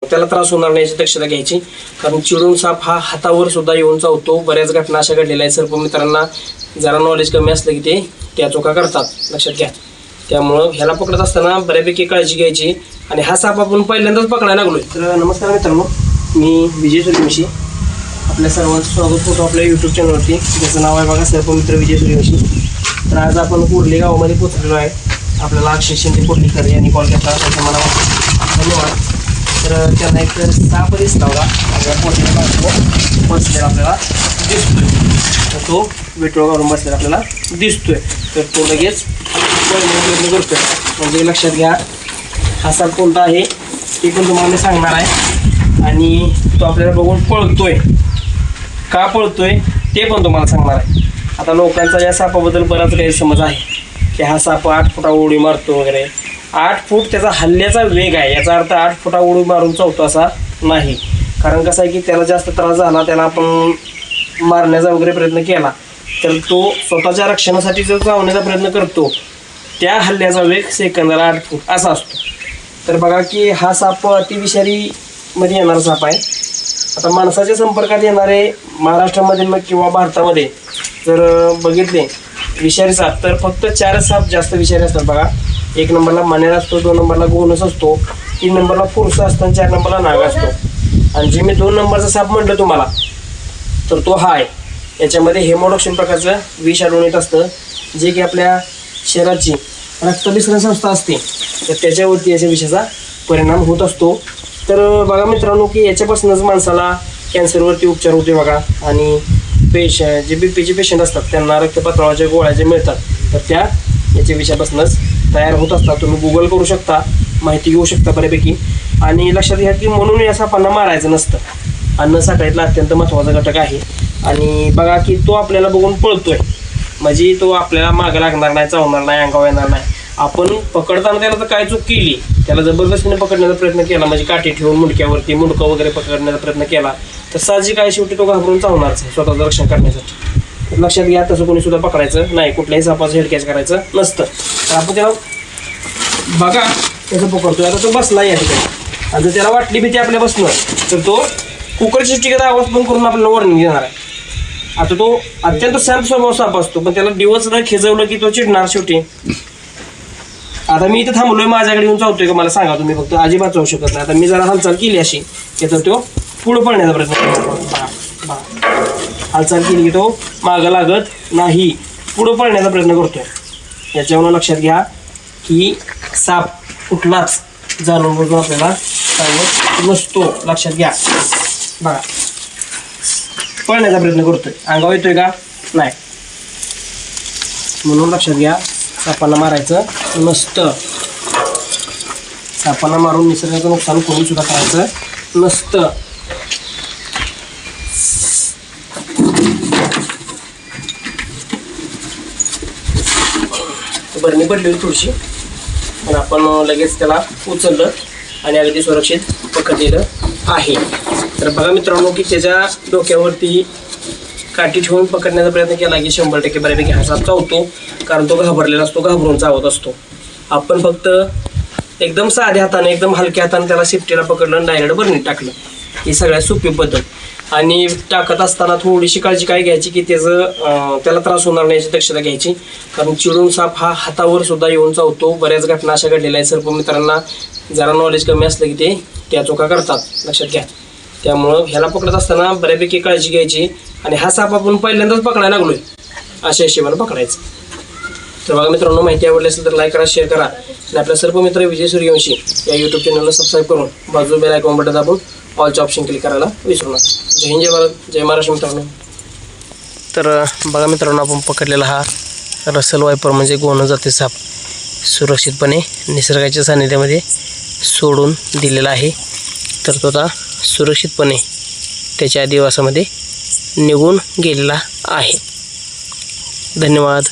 त्याला त्रास होणार नाही याची दक्षता घ्यायची, कारण चिडून साप हा हातावर सुद्धा येऊन चावतो. बऱ्याच घटना अशा घडलेल्या आहेत. सर्प मित्रांना जरा नॉलेज कमी असलं की ते त्या चुका करतात, लक्षात घ्या. त्यामुळं ह्याला पकडत असताना बऱ्यापैकी काळजी घ्यायची. आणि हा साप आपण पहिल्यांदाच पकडायला लागलोय. तर नमस्कार मित्रांनो, मी विजय सूर्यवंशी. आपल्या सर्वांचं स्वागत होतं आपल्या यूट्यूब चॅनलवरती, ज्याचं नाव आहे बघा सर्पमित्र विजय सूर्यवंशी. तर आज आपण कुर्ली गावामध्ये पोहोचलेलो आहे. आपल्याला अक्षय शिंदे कुर्लीकर यांनी कॉल केला, त्याचा मला धन्यवाद. तर त्यांना एक साप दिसला होता बसलेला आपल्याला दिसतोय. तर तो विटोळावरून बसलेला आपल्याला दिसतोय. तर तो लगेच प्रयत्न करतोय. म्हणजे लक्षात घ्या, हा साप कोणता आहे ते पण तुम्हाला मी सांगणार आहे. आणि तो आपल्याला बघून पळतोय, का पळतोय ते पण तुम्हाला सांगणार आहे. आता लोकांचा या सापाबद्दल बराच गैरसमज आहे की हा साप 8 फुटा उडी मारतो वगैरे. 8 फूट त्याचा हल्ल्याचा वेग आहे, याचा अर्थ 8 फुटा उडी मारून चावतो असा नाही. कारण कसं आहे की त्याला जास्त त्रास झाला, त्याला आपण मारण्याचा वगैरे प्रयत्न केला तर तो स्वतःच्या रक्षणासाठी जो चावण्याचा प्रयत्न करतो, त्या हल्ल्याचा वेग सेकंदाला 8 फूट असा असतो. तर बघा की हा साप अतिविषारीमध्ये येणारा साप आहे. आता माणसाच्या संपर्कात येणारे महाराष्ट्रामध्ये मग किंवा भारतामध्ये जर बघितले विषारी साप, तर फक्त 4 साप जास्त विषारी असतात बघा. 1 नंबरला मानेर असतो, 2 नंबरला गोनस असतो, 3 नंबरला फुरसा असतो आणि 4 नंबरला नाग असतो. आणि जे मी 2 नंबरचा साप म्हटलं तुम्हाला, तर तो हा आहे. याच्यामध्ये हेमोडॉक्सिन प्रकारचं विष आढळून येत असतं, जे की आपल्या शरीराची रक्तभिसरण संस्था असते, तर त्याच्यावरती याच्या विषाचा परिणाम होत असतो. तर बघा मित्रांनो की याच्यापासूनच माणसाला कॅन्सरवरती उपचार होते बघा. आणि जे बीपीचे पेशंट असतात त्यांना रक्तपातळाच्या गोळ्या जे मिळतात, तर त्या याच्या विषयापासूनच तयार होत असतात. तुम्ही गुगल करू शकता, माहिती घेऊ शकता बऱ्यापैकी. आणि लक्षात घ्या की म्हणून या सापांना मारायचं नसतं. अन्न साखळीतला अत्यंत महत्त्वाचा घटक आहे. आणि बघा की तो आपल्याला बघून पळतोय, म्हणजे तो आपल्याला मागं लागणार नाही, चावणार नाही, अंगावर येणार नाही. आपण पकडताना त्याला तर काय चूक केली, त्याला जबरदस्तीने पकडण्याचा प्रयत्न केला, म्हणजे काठी ठेवून मुंडक्यावरती मुंडकं वगैरे पकडण्याचा प्रयत्न केला, तर साहजिक आहे शेवटी तो घाबरून चावणारच आहे स्वतःचं रक्षण करण्यासाठी. लक्षात घ्या, तसं कोणी सुद्धा पकडायचं नाही, कुठल्याही सापाचं हेड कॅच करायचं नसतं. तर आपण त्याला बघा कसं पकडतोय. आता तो बसला या ठिकाणी, आणि जर त्याला वाटली भीती आपल्या बसणं, तर तो कुकरची टिकत आवाज पण करून आपल्याला वॉर्निंग देणार आहे. आता तो अत्यंत शांत स्वभाव साप असतो, पण त्याला दिवस जर खेचवलं की तो चिडणार शेवटी. आता मी इथे थांबलोय, माझ्याकडे येऊन चावतोय का मला सांगा तुम्ही, फक्त अजिबात चावू शकत नाही. आता मी जरा हालचाल केली अशी, तर तो पुढं पळण्याचा प्रयत्न करतो. हालचाल केली की तो मागं लागत नाही, पुढं पळण्याचा प्रयत्न करतोय. याच्यावरून लक्षात घ्या की साप कुठलाच जाणून बुजून आपल्याला चावत नसतो. लक्षात घ्या, बघा पळण्याचा प्रयत्न करतोय, अंगावर येतोय का नाही. म्हणून लक्षात घ्या, सापांना मारायचं नसतं. सापांना मारून निसर्गाचं नुकसान कोणी सुद्धा करायचं नसतं. बरणी पडली थोडीशी, पण आपण लगेच त्याला उचललं आणि अगदी सुरक्षित पकडलेलं आहे. तर बघा मित्रांनो की त्याच्या डोक्यावरती काठी ठेवून पकडण्याचा प्रयत्न केला की 100% बऱ्यापैकी हा साप चावतो, कारण तो घाबरलेला असतो, घाबरून चावत असतो. आपण फक्त एकदम साध्या हाताने, एकदम हलक्या हाताने त्याला शिफ्टीला पकडलं, डायरेक्ट बरणीत टाकलं. ही सगळ्यात सोपी पद्धत. आणि टाकत असताना थोडीशी काळजी काय घ्यायची की त्याला त्रास होणार नाही याची दक्षता घ्यायची, कारण चिडून साप हा हातावर सुद्धा येऊन चावतो. बऱ्याच घटना अशा घडलेल्या आहेत. सर्प मित्रांना जरा नॉलेज कमी असलं की ते त्या चुका करतात, लक्षात घ्या. त्यामुळं ह्याला पकडत असताना बऱ्यापैकी काळजी घ्यायची. आणि हा साप आपण पहिल्यांदाच पकडायला लागलोय, अशा हिशोबाने पकडायचं. तर बघा मित्रांनो, माहिती आवडली असेल तर लाईक करा, शेअर करा. आणि आपल्या सर्पमित्र विजय सूर्यवंशी या यूट्यूब चॅनलला सबस्क्राईब करून बाजू बेल आयकॉन बटन दाबून ऑलचं ऑप्शन क्लिक करायला विसरू नका. जय हिंद, जय भारत, जय महाराष्ट्र मित्रांनो. तर बघा मित्रांनो, आपण पकडलेला हा रसल वायपर म्हणजे गोन जाती साप सुरक्षितपणे निसर्गाच्या सानिध्यामध्ये सोडून दिलेला आहे. तर तो आता सुरक्षितपणे त्याच्या अधिवासामध्ये निघून गेलेला आहे. धन्यवाद.